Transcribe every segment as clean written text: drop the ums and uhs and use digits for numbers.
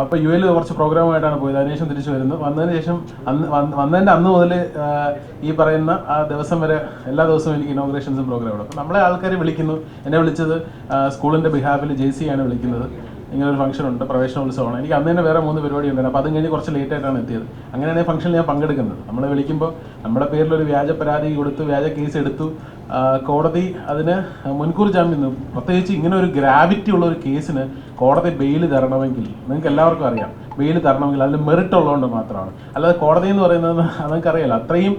അപ്പോൾ യു എയിൽ കുറച്ച് പ്രോഗ്രാമായിട്ടാണ് പോയത്. അതിനുശേഷം തിരിച്ചു വരുന്നു. വന്നതിന് ശേഷം വന്നതിൻ്റെ അന്ന് മുതൽ ഈ പറയുന്ന ആ ദിവസം വരെ എല്ലാ ദിവസവും എനിക്ക് ഇനോഗ്രേഷൻസും പ്രോഗ്രാമാണ്. അപ്പോൾ നമ്മളെ ആൾക്കാർ വിളിക്കുന്നു. എന്നെ വിളിച്ചത് സ്കൂളിൻ്റെ ബിഹാഫിൽ JC ആണ് വിളിക്കുന്നത്. ഇങ്ങനൊരു ഫംഗ്ഷൻ ഉണ്ട്, പ്രവേശനോത്സവമാണ്. എനിക്ക് അന്ന് തന്നെ വേറെ 3 പരിപാടി ഉണ്ടായിരുന്നു. അപ്പോൾ അതും കഴിഞ്ഞ് കുറച്ച് ലേറ്റായിട്ടാണ് എത്തിയത്. അങ്ങനെയാണ് ഫംഗ്ഷനിൽ ഞാൻ പങ്കെടുക്കുന്നത്. നമ്മളെ വിളിക്കുമ്പോൾ നമ്മുടെ പേരിലൊരു വ്യാജ പരാതി കൊടുത്തു, വ്യാജ കേസ് എടുത്തു. കോടതി അതിന് മുൻകൂർ ജാമ്യം. പ്രത്യേകിച്ച് ഇങ്ങനെ ഒരു ഗ്രാവിറ്റി ഉള്ള ഒരു കേസിന് കോടതി ബെയിൽ തരണമെങ്കിൽ നിങ്ങൾക്ക് എല്ലാവർക്കും അറിയാം, ബെയിൽ തരണമെങ്കിൽ അതിൽ മെറിറ്റ് ഉള്ളതുകൊണ്ട് മാത്രമാണ്. അല്ലാതെ കോടതി എന്ന് പറയുന്നത് നമുക്കറിയാലോ, അത്രയും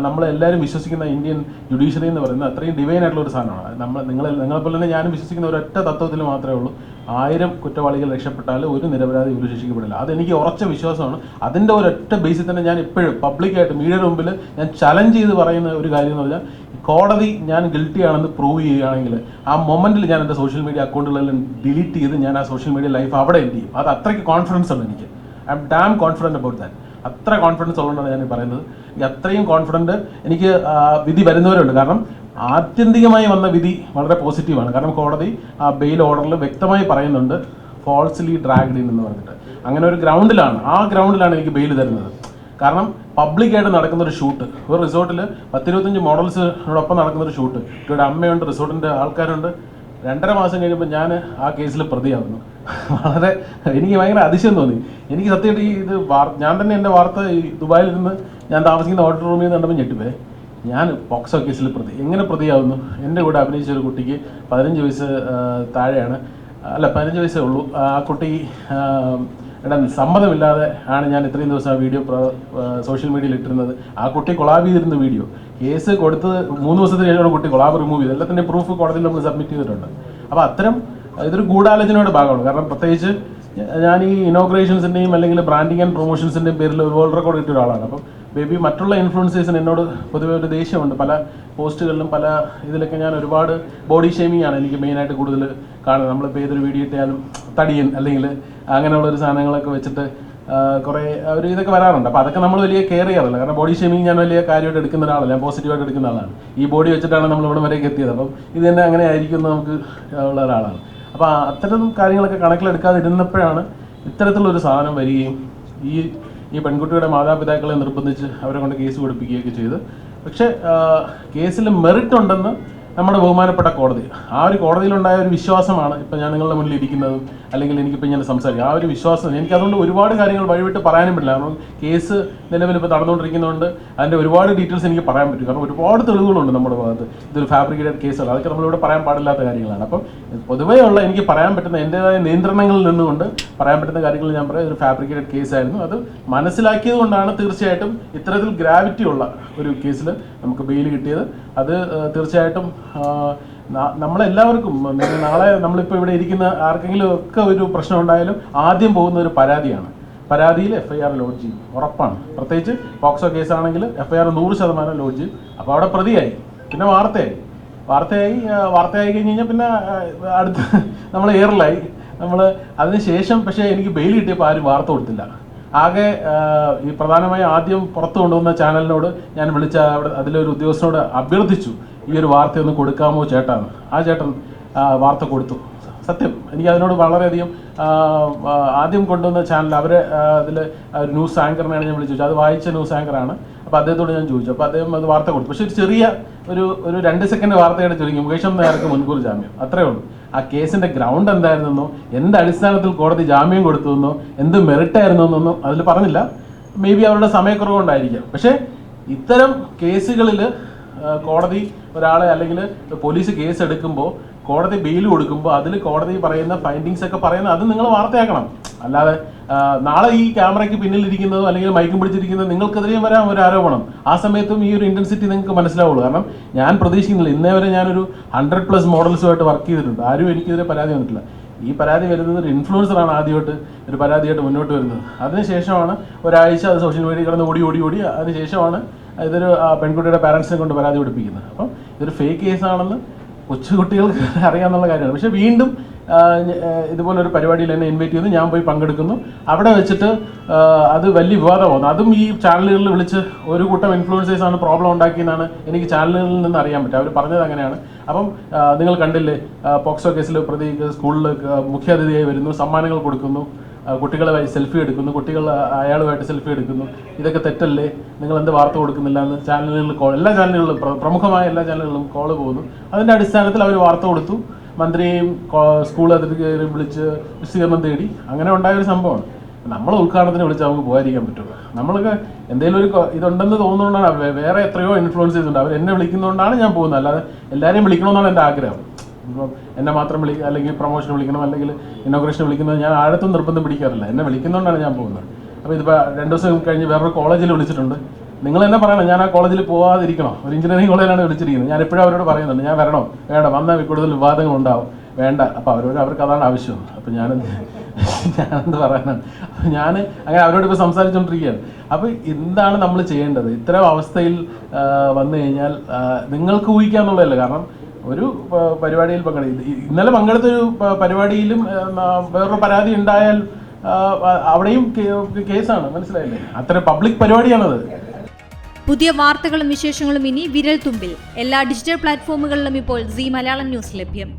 നമ്മളെല്ലാവരും വിശ്വസിക്കുന്ന ഇന്ത്യൻ ജുഡീഷ്യറി എന്ന് പറയുന്നത് അത്രയും ഡിവൈൻ ആയിട്ടുള്ള ഒരു സാധനമാണ്. നിങ്ങളെപ്പോലെ തന്നെ ഞാനും വിശ്വസിക്കുന്ന ഒരൊറ്റ തത്വത്തിൽ മാത്രമേ ഉള്ളൂ, 1000 കുറ്റവാളികൾ രക്ഷപ്പെട്ടാൽ ഒരു നിരപരാധി പോലും ശിക്ഷിക്കപ്പെടില്ല. അതെനിക്ക് ഉറച്ച വിശ്വാസമാണ്. അതിൻ്റെ ഒരൊറ്റ ബേസിൽ തന്നെ ഞാൻ ഇപ്പോഴും പബ്ലിക്കായിട്ട് മീഡിയയുടെ മുമ്പിൽ ഞാൻ ചലഞ്ച് ചെയ്ത് പറയുന്ന ഒരു കാര്യം എന്ന് പറഞ്ഞാൽ, കോടതി ഞാൻ ഗിൽറ്റി ആണെന്ന് പ്രൂവ് ചെയ്യുകയാണെങ്കിൽ ആ മൊമെൻറ്റിൽ ഞാൻ എൻ്റെ സോഷ്യൽ മീഡിയ അക്കൗണ്ടുകളെല്ലാം ഡിലീറ്റ് ചെയ്ത് ഞാൻ ആ സോഷ്യൽ മീഡിയ ലൈഫ് അവിടെ എൻഡ് ചെയ്യും. അത് അത്രയ്ക്ക് കോൺഫിഡൻസ് ഉണ്ട് എനിക്ക്. I M dam confident about that. അത്ര കോൺഫിഡൻസ് ഉള്ളതുകൊണ്ടാണ് ഞാൻ പറയുന്നത്. അത്രയും കോൺഫിഡൻറ്റ് എനിക്ക് വിധി വരുന്നവരുണ്ട്. കാരണം ആത്യന്തികമായി വന്ന വിധി വളരെ പോസിറ്റീവാണ്. കാരണം കോടതി ആ ബെയിൽ ഓർഡറിൽ വ്യക്തമായി പറയുന്നുണ്ട് ഫോൾസ്ലി ഡ്രാഗ്ഡ് ഇൻ എന്ന് പറഞ്ഞിട്ട്. അങ്ങനെ ഒരു ഗ്രൗണ്ടിലാണ്, ആ ഗ്രൗണ്ടിലാണ് എനിക്ക് ബെയിൽ തരുന്നത്. കാരണം പബ്ലിക്കായിട്ട് നടക്കുന്ന ഒരു ഷൂട്ട്, ഒരു റിസോർട്ടിൽ 10-25 മോഡൽസിനോടൊപ്പം നടക്കുന്ന ഒരു ഷൂട്ട്. ഇവിടെ അമ്മയുണ്ട്, റിസോർട്ടിൻ്റെ ആൾക്കാരുണ്ട്. 2.5 മാസം കഴിയുമ്പോൾ ഞാൻ ആ കേസിൽ പ്രതിയാവുന്നു. വളരെ എനിക്ക് ഭയങ്കര അതിശയം തോന്നി. എനിക്ക് സത്യമായിട്ട് ഇത് ഞാൻ തന്നെ എൻ്റെ വാർത്ത ഈ ദുബായിൽ നിന്ന് ഞാൻ താമസിക്കുന്ന ഹോട്ടൽ റൂമിൽ നിന്ന് കണ്ടപ്പോൾ ഞെട്ടിപ്പോയി. ഞാൻ പോക്സോ കേസിൽ പ്രതി എങ്ങനെ പ്രതിയാവുന്നു? എൻ്റെ കൂടെ അഭിനയിച്ച ഒരു കുട്ടിക്ക് 15 വയസ്സ് താഴെയാണ്, അല്ല 15 വയസ്സേ ഉള്ളൂ. ആ കുട്ടി സമ്മതമില്ലാതെ ആണ് ഞാൻ ഇത്രയും ദിവസം ആ വീഡിയോ സോഷ്യൽ മീഡിയയിൽ ഇട്ടിരുന്നത്. ആ കുട്ടി കൊളാബ് ചെയ്തിരുന്ന വീഡിയോ കേസ് കൊടുത്ത് 3 ദിവസത്തിന് ശേഷമാണ് കുട്ടി കൊളാബ് റിമൂവ് ചെയ്തത്. എല്ലാത്തിൻ്റെ പ്രൂഫ് കോടതിയിൽ നമ്മൾ സബ്മിറ്റ് ചെയ്തിട്ടുണ്ട്. അപ്പോൾ അത്തരം ഇതൊരു ഗൂഢാലോചനയുടെ ഭാഗമാണ്. കാരണം പ്രത്യേകിച്ച് ഞാൻ ഈ ഇനോഗ്രേഷൻസിൻ്റെയും അല്ലെങ്കിൽ ബ്രാൻഡിങ് ആൻഡ് പ്രൊമോഷൻസിൻ്റെയും പേരിൽ ഒരു വേൾഡ് റെക്കോർഡ് കിട്ടിയ ഒരാളാണ്. അപ്പം ബേബി മറ്റുള്ള ഇൻഫ്ലുവൻസേഴ്സിന് എന്നോട് പൊതുവെ ഒരു ദേഷ്യമുണ്ട്. പല പോസ്റ്റുകളിലും പല ഇതിലൊക്കെ ഞാൻ ഒരുപാട് ബോഡി ഷേമിങ് ആണ് എനിക്ക് മെയിനായിട്ട് കൂടുതൽ കാണുന്നത്. നമ്മളിപ്പോൾ ഏതൊരു വീഡിയോ ഇട്ടാലും തടിയൻ അല്ലെങ്കിൽ അങ്ങനെയുള്ളൊരു സാധനങ്ങളൊക്കെ വെച്ചിട്ട് കുറേ ഒരു ഇതൊക്കെ വരാറുണ്ട്. അപ്പോൾ അതൊക്കെ നമ്മൾ വലിയ കെയർ ചെയ്യാറില്ല. കാരണം ബോഡി ഷേമിങ് ഞാൻ വലിയ കാര്യമായിട്ട് എടുക്കുന്ന ഒരാളല്ല, ഞാൻ പോസിറ്റീവായിട്ട് എടുക്കുന്ന ആളാണ്. ഈ ബോഡി വെച്ചിട്ടാണ് നമ്മൾ ഇവിടെ വരെയൊക്കെ എത്തിയത്. അപ്പം ഇത് തന്നെ അങ്ങനെ ആയിരിക്കും എന്ന് നമുക്ക് ഉള്ള ഒരാളാണ്. അപ്പോൾ അത്തരം കാര്യങ്ങളൊക്കെ കണക്കിലെടുക്കാതിരുന്നപ്പോഴാണ് ഇത്തരത്തിലുള്ളൊരു സാധനം വരികയും ഈ പെൺകുട്ടിയുടെ മാതാപിതാക്കളെ നിർബന്ധിച്ച് അവരെ കൊണ്ട് കേസ് കൊടുപ്പിക്കുകയൊക്കെ ചെയ്ത്. പക്ഷേ കേസിൽ മെറിറ്റ് ഉണ്ടെന്ന് നമ്മുടെ ബഹുമാനപ്പെട്ട കോടതി, ആ ഒരു കോടതിയിലുണ്ടായ ഒരു വിശ്വാസമാണ് ഇപ്പം ഞാൻ നിങ്ങളുടെ മുന്നിൽ ഇരിക്കുന്നതും അല്ലെങ്കിൽ എനിക്കിപ്പോൾ ഇങ്ങനെ സംസാരിക്കും. ആ ഒരു വിശ്വാസം എനിക്ക് അതുകൊണ്ട് ഒരുപാട് കാര്യങ്ങൾ വഴിവിട്ട് പറയാനും പറ്റില്ല. കാരണം കേസ് നിലവിൽ ഇപ്പോൾ നടന്നുകൊണ്ടിരിക്കുന്നതുകൊണ്ട് അതിൻ്റെ ഒരുപാട് ഡീറ്റെയിൽസ് എനിക്ക് പറയാൻ പറ്റും. കാരണം ഒരുപാട് തെളിവുകളുണ്ട് നമ്മുടെ ഭാഗത്ത്. ഇതൊരു ഫാബ്രിക്കേറ്റഡ് കേസാണ്, അതൊക്കെ നമ്മളിവിടെ പറയാൻ പാടില്ലാത്ത കാര്യങ്ങളാണ്. അപ്പം പൊതുവെയുള്ള എനിക്ക് പറയാൻ പറ്റുന്ന എൻ്റേതായ നിയന്ത്രണങ്ങളിൽ നിന്നുകൊണ്ട് പറയാൻ പറ്റുന്ന കാര്യങ്ങൾ ഞാൻ പറയാം. ഇതൊരു ഫാബ്രിക്കേറ്റഡ് കേസായിരുന്നു. അത് മനസ്സിലാക്കിയത് കൊണ്ടാണ് തീർച്ചയായിട്ടും ഇത്തരത്തിൽ ഗ്രാവിറ്റി ഉള്ള ഒരു കേസിൽ നമുക്ക് ബെയിൽ കിട്ടിയത്. അത് തീർച്ചയായിട്ടും നമ്മളെല്ലാവർക്കും നാളെ നമ്മളിപ്പോൾ ഇവിടെ ഇരിക്കുന്ന ആർക്കെങ്കിലും ഒക്കെ ഒരു പ്രശ്നം ഉണ്ടായാലും ആദ്യം പോകുന്ന ഒരു പരാതിയാണ്. പരാതിയിൽ FIR ലോഡ്ജ് ചെയ്യും, ഉറപ്പാണ്. പ്രത്യേകിച്ച് പോക്സോ കേസാണെങ്കിൽ FIR 100% ലോഡ്ജ് ചെയ്യും. അപ്പോൾ അവിടെ പ്രതിയായി, പിന്നെ വാർത്തയായി കഴിഞ്ഞ് കഴിഞ്ഞാൽ പിന്നെ അടുത്ത് നമ്മൾ എയറിലായി. നമ്മൾ അതിന് ശേഷം പക്ഷേ എനിക്ക് ബെയിൽ കിട്ടിയപ്പോൾ ആരും വാർത്ത കൊടുത്തില്ല. ആകെ ഈ പ്രധാനമായി ആദ്യം പുറത്തു കൊണ്ടുവന്ന ചാനലിനോട് ഞാൻ വിളിച്ച അവിടെ അതിലൊരു ഉദ്യോഗസ്ഥനോട് അഭ്യർത്ഥിച്ചു, ഈ ഒരു വാർത്തയൊന്ന് കൊടുക്കാമോ ചേട്ടാന്ന്. ആ ചേട്ടൻ വാർത്ത കൊടുത്തു. സത്യം എനിക്ക് അതിനോട് വളരെയധികം ആദ്യം കൊണ്ടുവന്ന ചാനൽ അവരെ അതിൽ ന്യൂസ് ആങ്കറിനെയാണ് ഞാൻ വിളിച്ചു. അത് വായിച്ച ന്യൂസ് ആങ്കറാണ്. അപ്പോൾ അദ്ദേഹത്തോട് ഞാൻ ചോദിച്ചു. അപ്പോൾ അദ്ദേഹം അത് വാർത്ത കൊടുത്തു. പക്ഷേ ഒരു ചെറിയ ഒരു 2 സെക്കൻഡ് വാർത്തയുടെ ചുരുങ്ങി മുകേഷ് നേർക്ക് മുൻകൂർ ജാമ്യം, അത്രേ ഉള്ളൂ. ആ കേസിൻ്റെ ഗ്രൗണ്ട് എന്തായിരുന്നെന്നോ എന്ത് അടിസ്ഥാനത്തിൽ കോടതി ജാമ്യം കൊടുത്തുവെന്നോ എന്ത് മെറിറ്റ് ആയിരുന്നെന്നൊന്നും അതിൽ പറഞ്ഞില്ല. മേ ബി അവരുടെ സമയക്കുറവുകൊണ്ടായിരിക്കാം. പക്ഷേ ഇത്തരം കേസുകളിൽ കോടതി ഒരാളെ അല്ലെങ്കിൽ പോലീസ് കേസ് എടുക്കുമ്പോൾ കോടതി ബെയിൽ കൊടുക്കുമ്പോൾ അതിൽ കോടതി പറയുന്ന ഫൈൻഡിങ്സ് ഒക്കെ പറയുന്നത് അത് നിങ്ങൾ വാർത്തയാക്കണം. അല്ലാതെ നാളെ ഈ ക്യാമറയ്ക്ക് പിന്നിലിരിക്കുന്നതോ അല്ലെങ്കിൽ മൈക്കും പിടിച്ചിരിക്കുന്നതോ നിങ്ങൾക്കെതിരെയും വരാം ഒരു ആരോപണം. ആ സമയത്തും ഈ ഒരു ഇൻറ്റൻസിറ്റി നിങ്ങൾക്ക് മനസ്സിലാവുള്ളൂ. കാരണം ഞാൻ പ്രതീക്ഷിക്കുന്നില്ല, ഇന്നേ വരെ ഞാനൊരു 100+ മോഡൽസുമായിട്ട് വർക്ക് ചെയ്തിട്ടുണ്ട്. ആരും എനിക്കെതിരെ പരാതി വന്നിട്ടില്ല. ഈ പരാതി വരുന്നത് ഒരു ഇൻഫ്ലുവൻസറാണ് ആദ്യമായിട്ട് ഒരു പരാതിയായിട്ട് മുന്നോട്ട് വരുന്നത്. അതിനുശേഷമാണ് ഒരാഴ്ച അത് സോഷ്യൽ മീഡിയ കിടന്ന് ഓടി അതിനുശേഷമാണ് ഇതൊരു പെൺകുട്ടിയുടെ പാരൻസിനെ കൊണ്ട് പരാതി കൊടുപ്പിക്കുന്നത്. അപ്പം ഇതൊരു ഫേക്ക് കേസാണെന്ന് കൊച്ചുകുട്ടികൾക്ക് അറിയാമെന്നുള്ള കാര്യമാണ്. പക്ഷേ വീണ്ടും ഇതുപോലൊരു പരിപാടിയിൽ എന്നെ ഇൻവൈറ്റ് ചെയ്ത് ഞാൻ പോയി പങ്കെടുക്കുന്നു. അവിടെ വെച്ചിട്ട് അത് വലിയ വിവാദമാകുന്നു. അതും ഈ ചാനലുകളിൽ വിളിച്ച് ഒരു കൂട്ടം ഇൻഫ്ലുവൻസേഴ്സാണ് പ്രോബ്ലം ഉണ്ടാക്കിയെന്നാണ് എനിക്ക് ചാനലുകളിൽ നിന്ന് അറിയാൻ പറ്റുക. അവർ പറഞ്ഞത് അങ്ങനെയാണ്. അപ്പം നിങ്ങൾ കണ്ടില്ലേ, പോക്സോ കേസിൽ പ്രതി സ്കൂളിൽ മുഖ്യാതിഥിയായി വരുന്നു, സമ്മാനങ്ങൾ കൊടുക്കുന്നു, കുട്ടികളെ സെൽഫി എടുക്കുന്നു, കുട്ടികൾ അയാളുമായിട്ട് സെൽഫി എടുക്കുന്നു, ഇതൊക്കെ തെറ്റല്ലേ, നിങ്ങൾ എന്ത് വാർത്ത കൊടുക്കുന്നില്ല എന്ന് ചാനലുകളിൽ എല്ലാ ചാനലുകളിലും പ്രമുഖമായ എല്ലാ ചാനലുകളിലും കോള് പോകുന്നു. അതിൻ്റെ അടിസ്ഥാനത്തിൽ അവർ വാർത്ത കൊടുത്തു, മന്ത്രിയെയും സ്കൂൾ അധികൃതരെയും വിളിച്ച് വിശദീകരണം തേടി, അങ്ങനെ ഉണ്ടായൊരു സംഭവമാണ്. നമ്മൾ ഉദ്ഘാടനത്തിന് വിളിച്ച് നമുക്ക് പോകാതിരിക്കാൻ പറ്റുമോ? നമ്മൾക്ക് എന്തെങ്കിലും ഒരു ഇതുണ്ടെന്ന് തോന്നുന്നതുകൊണ്ടാണ്, വേറെ എത്രയോ ഇൻഫ്ലുവൻസ് ചെയ്തിട്ടുണ്ട്, അവർ എന്നെ വിളിക്കുന്നതുകൊണ്ടാണ് ഞാൻ പോകുന്നത്, അല്ലാതെ എല്ലാവരെയും വിളിക്കണമെന്നാണ് എൻ്റെ ആഗ്രഹം. ഇപ്പം എന്നെ മാത്രം അല്ലെങ്കിൽ പ്രൊമോഷൻ വിളിക്കണം, അല്ലെങ്കിൽ ഇനോഗ്രേഷൻ വിളിക്കുന്നത് ഞാൻ ആഴത്തും നിർബന്ധം പിടിക്കാറില്ല, എന്നെ വിളിക്കുന്നതുകൊണ്ടാണ് ഞാൻ പോകുന്നത്. അപ്പോൾ ഇതിപ്പോൾ 2 ദിവസം കഴിഞ്ഞ് വേറൊരു കോളേജിൽ വിളിച്ചിട്ടുണ്ട്. നിങ്ങൾ എന്നെ പറയണം ഞാൻ ആ കോളേജിൽ പോകാതിരിക്കണോ? ഒരു എഞ്ചിനീയറിംഗ് കോളേജിലാണ് വിളിച്ചിരിക്കുന്നത്. ഞാൻ എപ്പോഴും അവരോട് പറയുന്നുണ്ട് ഞാൻ വരണോ വേണ്ട, വന്നാൽ കൂടുതൽ വിവാദങ്ങൾ ഉണ്ടാവും, വേണ്ട. അപ്പോൾ അവർക്ക് അതാണ് ആവശ്യം. അപ്പോൾ ഞാനെന്ത് പറയാനാണ്? അപ്പോൾ ഞാൻ അങ്ങനെ അവരോട് ഇപ്പോൾ സംസാരിച്ചുകൊണ്ടിരിക്കുകയാണ്. അപ്പോൾ എന്താണ് നമ്മൾ ചെയ്യേണ്ടത്? ഇത്തരം അവസ്ഥയിൽ വന്നു കഴിഞ്ഞാൽ നിങ്ങൾക്ക് ഊഹിക്കാന്നുള്ളതല്ല. കാരണം ഒരു പരിപാടിയിൽ ഇന്നലെ പങ്കെടുത്തൊരു പരിപാടിയിലും വേറൊരു പരാതി ഉണ്ടായാൽ അവിടെയും കേസാണ്, മനസ്സിലായില്ലേ? അത്ര പബ്ലിക് പരിപാടിയാണത്. പുതിയ വാർത്തകളും വിശേഷങ്ങളും ഇനി വിരൽ തുമ്പിൽ. എല്ലാ ഡിജിറ്റൽ പ്ലാറ്റ്ഫോമുകളിലും ഇപ്പോൾ സീ മലയാളം ന്യൂസ് ലഭ്യം.